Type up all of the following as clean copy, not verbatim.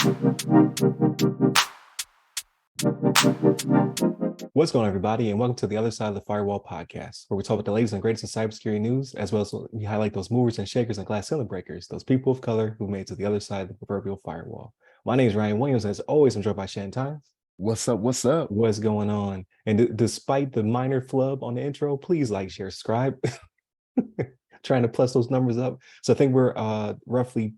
What's going on, everybody, and welcome to the Other Side of the Firewall podcast, where we talk about the latest and greatest in cybersecurity news, as well as we highlight those movers and shakers and glass ceiling breakers, those people of color who made it to the other side of the proverbial firewall. My name is Ryan Williams, and as always, I'm joined by Shannon Times. What's up? What's up? What's going on? And despite the minor flub on the intro, please like, share, subscribe. Trying to plus those numbers up. So I think we're roughly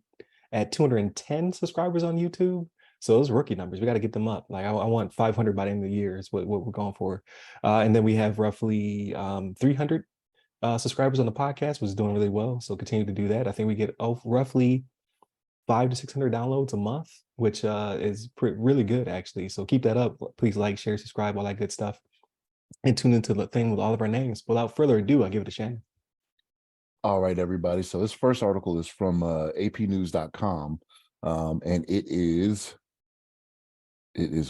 at 210 subscribers on YouTube. So those rookie numbers, we got to get them up. Like I want 500 by the end of the year is what we're going for. And then we have roughly 300 subscribers on the podcast, which is doing really well. So continue to do that. I think we get roughly 500 to 600 downloads a month, which is really good, actually. So keep that up. Please like, share, subscribe, all that good stuff. And tune into the thing with all of our names. Without further ado, I'll give it to Shannon. All right, everybody. So this first article is from apnews.com, and it is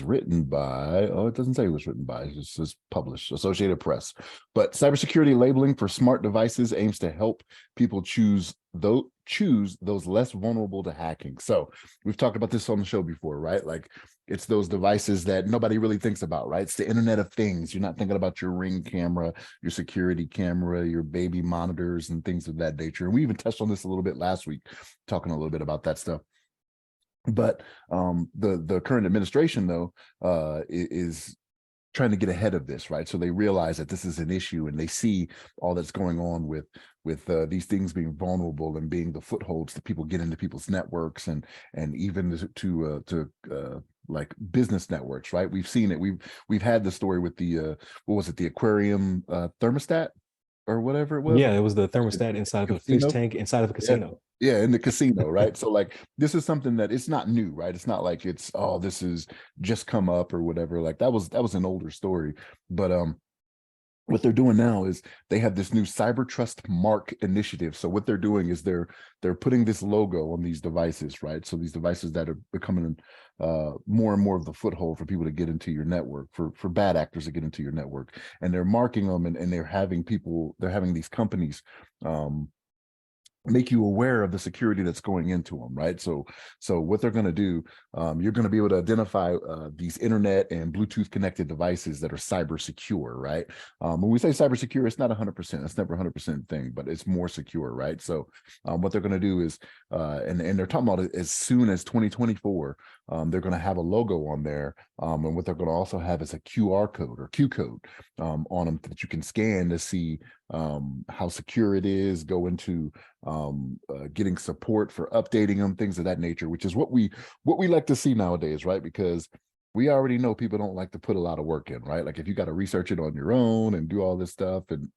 written by, it doesn't say who it's written by, it says published, Associated Press. But cybersecurity labeling for smart devices aims to help people choose those less vulnerable to hacking. So we've talked about this on the show before, right? Like it's those devices that nobody really thinks about, right? It's the Internet of Things. You're not thinking about your Ring camera, your security camera, your baby monitors and things of that nature. And we even touched on this a little bit last week, talking a little bit about that stuff. But the current administration, though, is trying to get ahead of this, right? So they realize that this is an issue, and they see all that's going on with these things being vulnerable and being the footholds that people get into people's networks and even to like business networks, right? We've seen it. We've had the story with the what was it, the aquarium thermostat or whatever it was. Yeah, it was the thermostat inside of a fish tank inside of a casino. Yeah, in the casino, right? So like this is something that it's not new, right? It's not like it's this is just come up or whatever. Like that was an older story. But what they're doing now is they have this new Cyber Trust Mark initiative. So what they're doing is they're putting this logo on these devices, right? So these devices that are becoming more and more of the foothold for people to get into your network, for bad actors to get into your network, and they're marking them, and they're having these companies make you aware of the security that's going into them, right? So what they're going to do, you're going to be able to identify these internet and Bluetooth connected devices that are cyber secure, right? When we say cyber secure, it's not 100%. It's never 100% thing, but it's more secure, right? So what they're going to do is, and they're talking about it as soon as 2024, they're going to have a logo on there, and what they're going to also have is a QR code or Q code on them that you can scan to see how secure it is, go into getting support for updating them, things of that nature, which is what we like to see nowadays, right? Because we already know people don't like to put a lot of work in, right? Like if you got to research it on your own and do all this stuff, and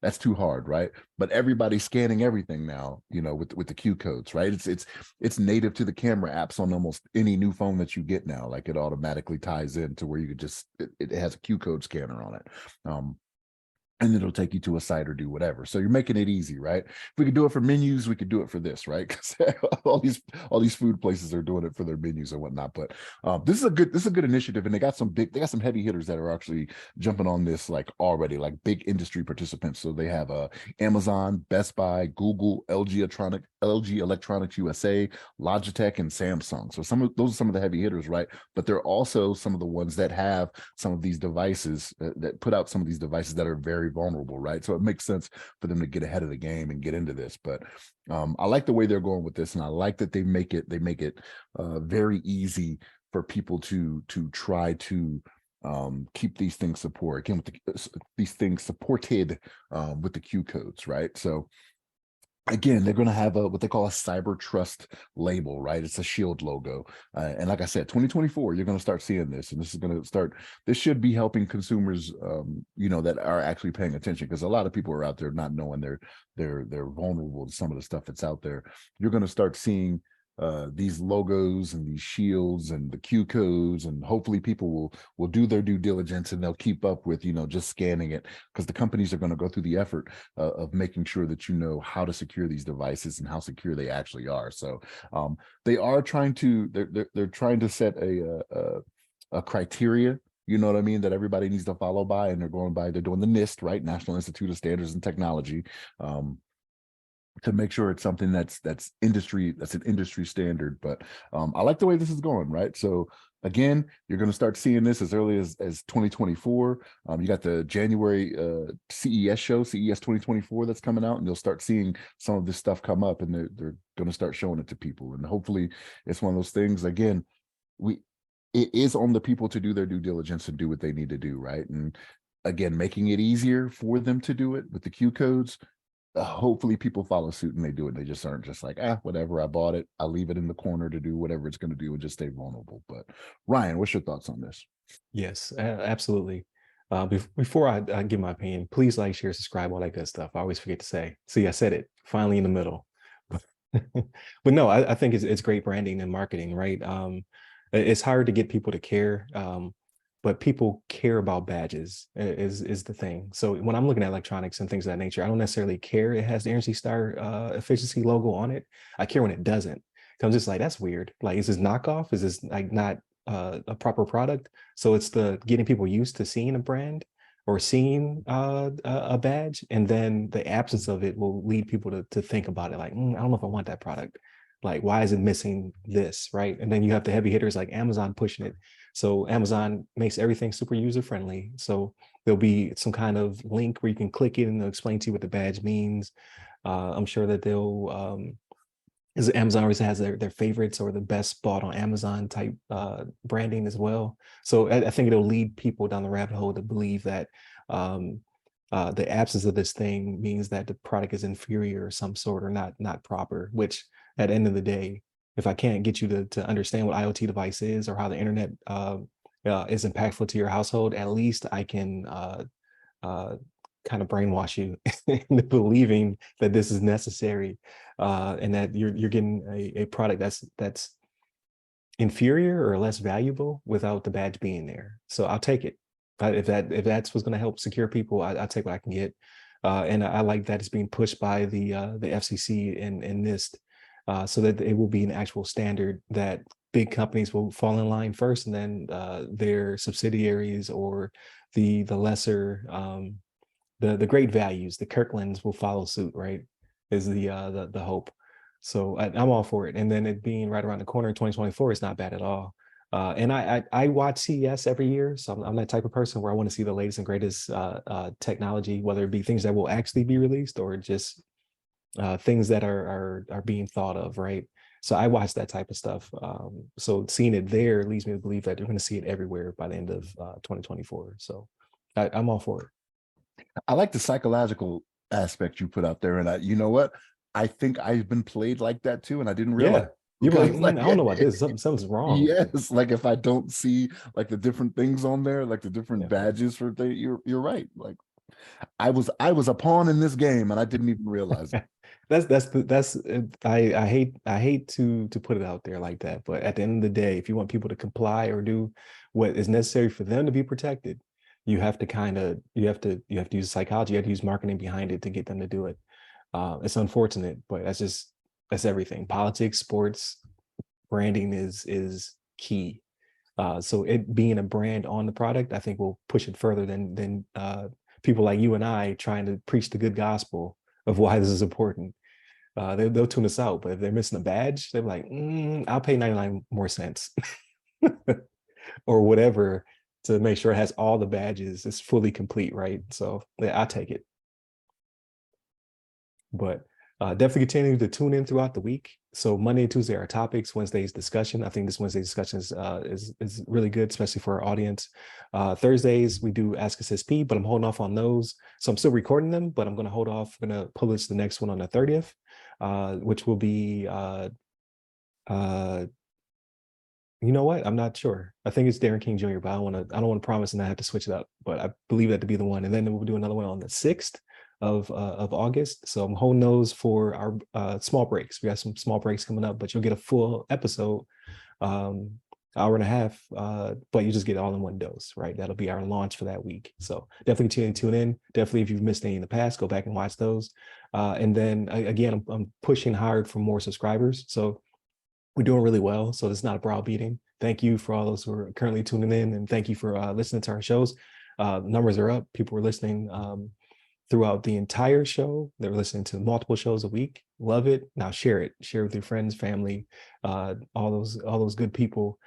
that's too hard, right? But everybody's scanning everything now, with the Q codes, right? It's native to the camera apps on almost any new phone that you get now. Like it automatically ties in to where you could just it has a Q code scanner on it. And it'll take you to a site or do whatever. So you're making it easy, right? If we could do it for menus, we could do it for this, right? Because all these food places are doing it for their menus and whatnot. But this is a good initiative, and they got some heavy hitters that are actually jumping on this like already, like big industry participants. So they have Amazon, Best Buy, Google, LG Electronics USA, Logitech, and Samsung. So those are some of the heavy hitters, right? But they're also some of the ones that have some of these devices that put out some of these devices that are very vulnerable, right? So it makes sense for them to get ahead of the game and get into this. But I like the way they're going with this, and I like that they make it very easy for people to try to keep these things supported again with these things supported with the Q codes, right? So again, they're going to have what they call a cyber trust label, right? It's a shield logo. And like I said, 2024, you're going to start seeing this, and this should be helping consumers, that are actually paying attention, because a lot of people are out there not knowing they're vulnerable to some of the stuff that's out there. You're going to start seeing these logos and these shields and the Q codes, and hopefully people will do their due diligence, and they'll keep up with just scanning it, because the companies are going to go through the effort of making sure that you know how to secure these devices and how secure they actually are. So they are trying to they're trying to set a criteria, you know what I mean, that everybody needs to follow by, and they're doing the NIST, right? National Institute of Standards and Technology. to make sure it's something that's an industry standard. But I like the way this is going, right? So again, you're going to start seeing this as early as 2024. You got the January CES show, CES 2024, that's coming out, and you'll start seeing some of this stuff come up, and they're going to start showing it to people. And hopefully it's one of those things, again, it is on the people to do their due diligence and do what they need to do, right? And again, making it easier for them to do it with the Q codes. Hopefully people follow suit and they do it. They just aren't just like, whatever, I bought it, I'll leave it in the corner to do whatever it's going to do and just stay vulnerable. But Ryan, what's your thoughts on this? Yes, absolutely. Before I give my opinion, please like, share, subscribe, all that good stuff. I always forget to say. See, I said it finally in the middle. But no, I think it's great branding and marketing, right? It's hard to get people to care, but people care about badges is the thing. So when I'm looking at electronics and things of that nature, I don't necessarily care it has the Energy Star efficiency logo on it. I care when it doesn't. I'm just like, that's weird. Like, is this knockoff? Is this like not a proper product? So it's the getting people used to seeing a brand or seeing a badge, and then the absence of it will lead people to think about it like, I don't know if I want that product. Like, why is it missing this, right? And then you have the heavy hitters like Amazon pushing it. So Amazon makes everything super user friendly. So there'll be some kind of link where you can click it and they'll explain to you what the badge means. I'm sure that they'll is Amazon always has their favorites or the best bought on Amazon type branding as well. So I think it'll lead people down the rabbit hole to believe that the absence of this thing means that the product is inferior or some sort or not proper, which at the end of the day, if I can't get you to understand what IoT device is or how the internet is impactful to your household, at least I can kind of brainwash you into believing that this is necessary and that you're getting a product that's inferior or less valuable without the badge being there. So I'll take it. If that's what's going to help secure people, I'll take what I can get. And I like that it's being pushed by the FCC and NIST, so that it will be an actual standard that big companies will fall in line first, and then their subsidiaries or the lesser the great values, the Kirklands will follow suit, right? Is the hope. So I'm all for it. And then it being right around the corner in 2024 is not bad at all. And I watch CES every year, so I'm that type of person where I want to see the latest and greatest technology, whether it be things that will actually be released or just things that are being thought of, right? So I watch that type of stuff. So seeing it there leads me to believe that you're going to see it everywhere by the end of 2024. So I'm all for it. I like the psychological aspect you put out there, and you know what? I think I've been played like that too, and I didn't realize, Yeah. You were because like, like I don't know about this. Something's wrong. yes, like if I don't see like the different things on there, like the different Yeah. badges for you're right. Like I was a pawn in this game and I didn't even realize it. That's I hate to put it out there like that, but at the end of the day, if you want people to comply or do what is necessary for them to be protected, you have to you have to use psychology, you have to use marketing behind it to get them to do it. It's unfortunate, but that's everything. Politics, sports, branding is key. So it being a brand on the product, I think will push it further than people like you and I trying to preach the good gospel of why this is important. They'll tune us out, but if they're missing a badge, they're like, I'll pay 99 more cents or whatever to make sure it has all the badges. It's fully complete, right? So yeah, I'll take it. But definitely continue to tune in throughout the week. So Monday and Tuesday are topics. Wednesday's discussion. I think this Wednesday's discussion is really good, especially for our audience. Thursdays we do Ask Us SP, but I'm holding off on those. So I'm still recording them, but I'm going to hold off. I'm going to publish the next one on the 30th, which will be you know what? I'm not sure. I think it's Darren King Jr., but I don't want to promise and I have to switch it up. But I believe that to be the one. And then we'll do another one on the 6th of August. So I'm holding those for our small breaks. We got some small breaks coming up, but you'll get a full episode, hour and a half, but you just get it all in one dose, right? That'll be our launch for that week. So definitely tune in. Definitely, if you've missed any in the past, go back and watch those. And then again, I'm pushing hard for more subscribers. So we're doing really well. So it's not a browbeating. Thank you for all those who are currently tuning in, and thank you for listening to our shows. Numbers are up. People are listening. throughout the entire show. They're listening to multiple shows a week. Love it. Now share it. Share with your friends, family, all those good people,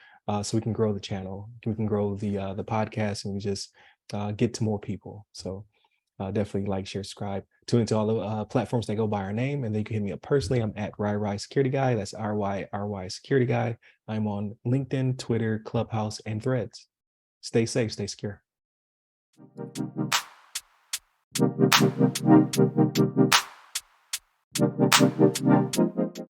so we can grow the channel. We can grow the podcast, and we just get to more people. So definitely like, share, subscribe. Tune into all the platforms that go by our name, and then you can hit me up personally. I'm at RY Security Guy. That's RY Security Guy. I'm on LinkedIn, Twitter, Clubhouse, and Threads. Stay safe, stay secure.